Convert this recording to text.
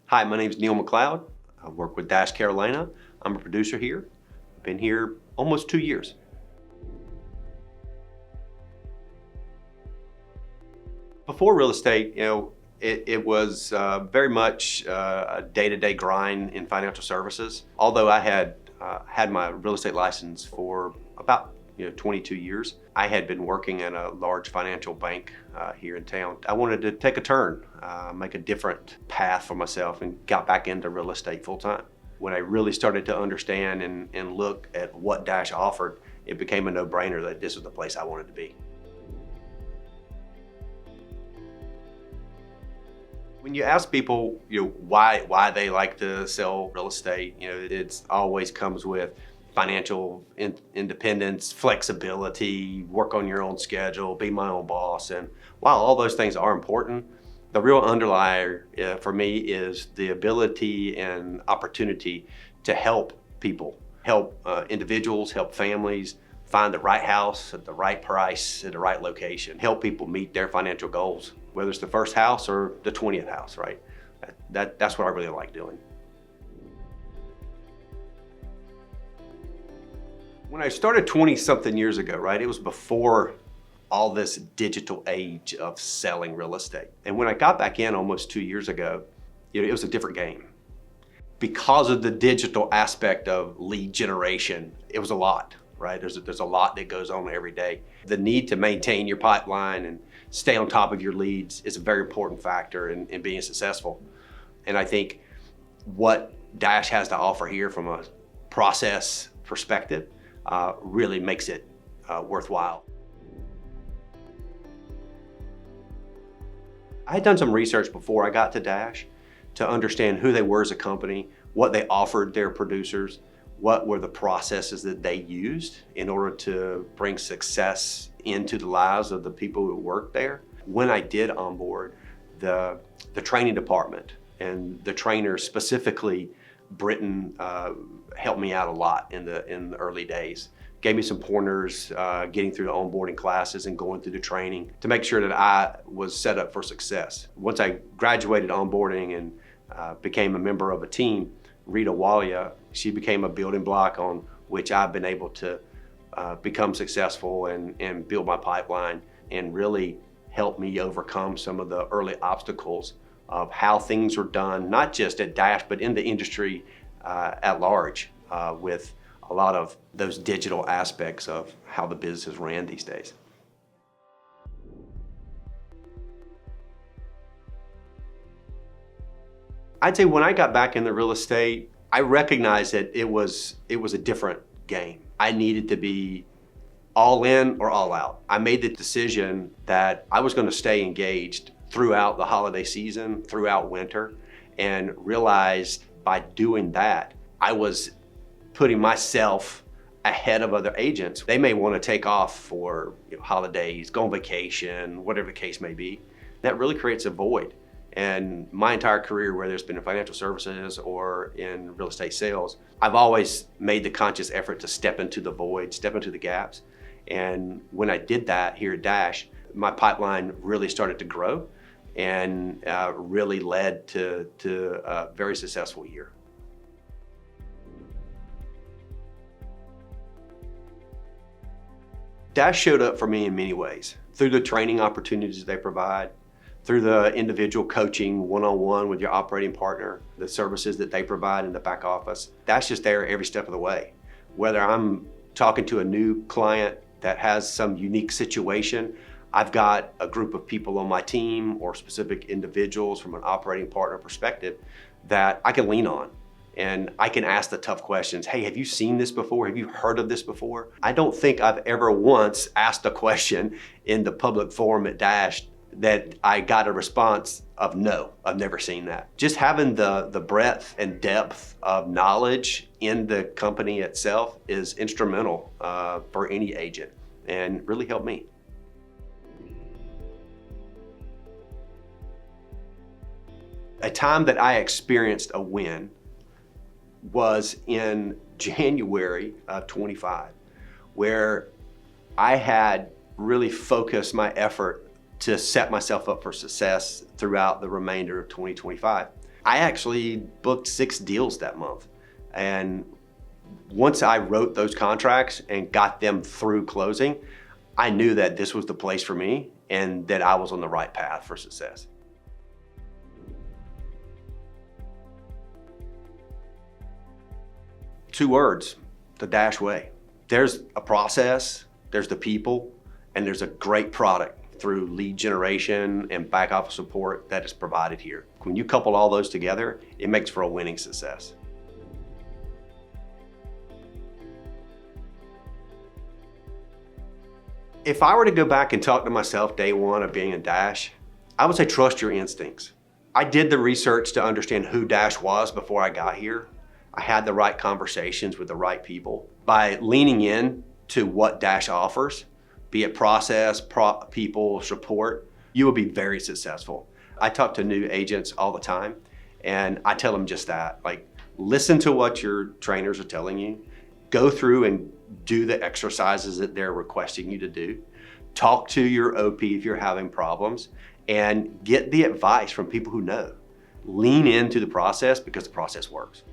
Hi, my name is Neill McLeod. I work with Dash Carolina. I'm a producer here. I've been here almost 2 years. Before real estate, it was very much a day-to-day grind in financial services. Although I had my real estate license for about 22 years, I had been working in a large financial bank here in town. I wanted to take a turn, make a different path for myself, and got back into real estate full time. When I really started to understand and look at what Dash offered, it became a no-brainer that this was the place I wanted to be. When you ask people, why they like to sell real estate, it's always comes with financial independence, flexibility, work on your own schedule, be my own boss. And while all those things are important, the real underlier for me is the ability and opportunity to help people, help individuals, help families find the right house at the right price, at the right location, help people meet their financial goals, whether it's the first house or the 20th house, right? That's what I really like doing. When I started 20-something years ago, right, it was before all this digital age of selling real estate. And when I got back in almost 2 years ago, it was a different game. Because of the digital aspect of lead generation, it was a lot, right? There's a lot that goes on every day. The need to maintain your pipeline and stay on top of your leads is a very important factor in being successful. And I think what Dash has to offer here from a process perspective really makes it worthwhile. I had done some research before I got to Dash to understand who they were as a company, what they offered their producers, what were the processes that they used in order to bring success into the lives of the people who worked there. When I did onboard, the training department and the trainer, specifically Britain, helped me out a lot in the early days. Gave me some pointers, getting through the onboarding classes and going through the training to make sure that I was set up for success. Once I graduated onboarding and became a member of a team, Rita Walia, she became a building block on which I've been able to become successful and build my pipeline and really help me overcome some of the early obstacles of how things were done, not just at Dash, but in the industry at large, with a lot of those digital aspects of how the business ran these days. I'd say when I got back into real estate, I recognized that it was a different game. I needed to be all in or all out. I made the decision that I was going to stay engaged throughout the holiday season, throughout winter, and realized by doing that, I was putting myself ahead of other agents. They may want to take off for holidays, go on vacation, whatever the case may be. That really creates a void. And my entire career, whether it's been in financial services or in real estate sales, I've always made the conscious effort to step into the void, step into the gaps. And when I did that here at Dash, my pipeline really started to grow and really led to a very successful year. Dash showed up for me in many ways, through the training opportunities they provide, through the individual coaching one-on-one with your operating partner, the services that they provide in the back office. Dash is there every step of the way. Whether I'm talking to a new client that has some unique situation, I've got a group of people on my team or specific individuals from an operating partner perspective that I can lean on. And I can ask the tough questions. Hey, have you seen this before? Have you heard of this before? I don't think I've ever once asked a question in the public forum at Dash that I got a response of no, I've never seen that. Just having the breadth and depth of knowledge in the company itself is instrumental for any agent and really helped me. A time that I experienced a win was in January of 25, where I had really focused my effort to set myself up for success throughout the remainder of 2025. I actually booked 6 deals that month. And once I wrote those contracts and got them through closing, I knew that this was the place for me and that I was on the right path for success. Two words, the Dash way. There's a process, there's the people, and there's a great product through lead generation and back office support that is provided here. When you couple all those together, it makes for a winning success. If I were to go back and talk to myself day one of being a Dash, I would say trust your instincts. I did the research to understand who Dash was before I got here. I had the right conversations with the right people. By leaning in to what Dash offers, be it process, people, support, you will be very successful. I talk to new agents all the time, and I tell them just that. Like, listen to what your trainers are telling you. Go through and do the exercises that they're requesting you to do. Talk to your OP if you're having problems, and get the advice from people who know. Lean into the process because the process works.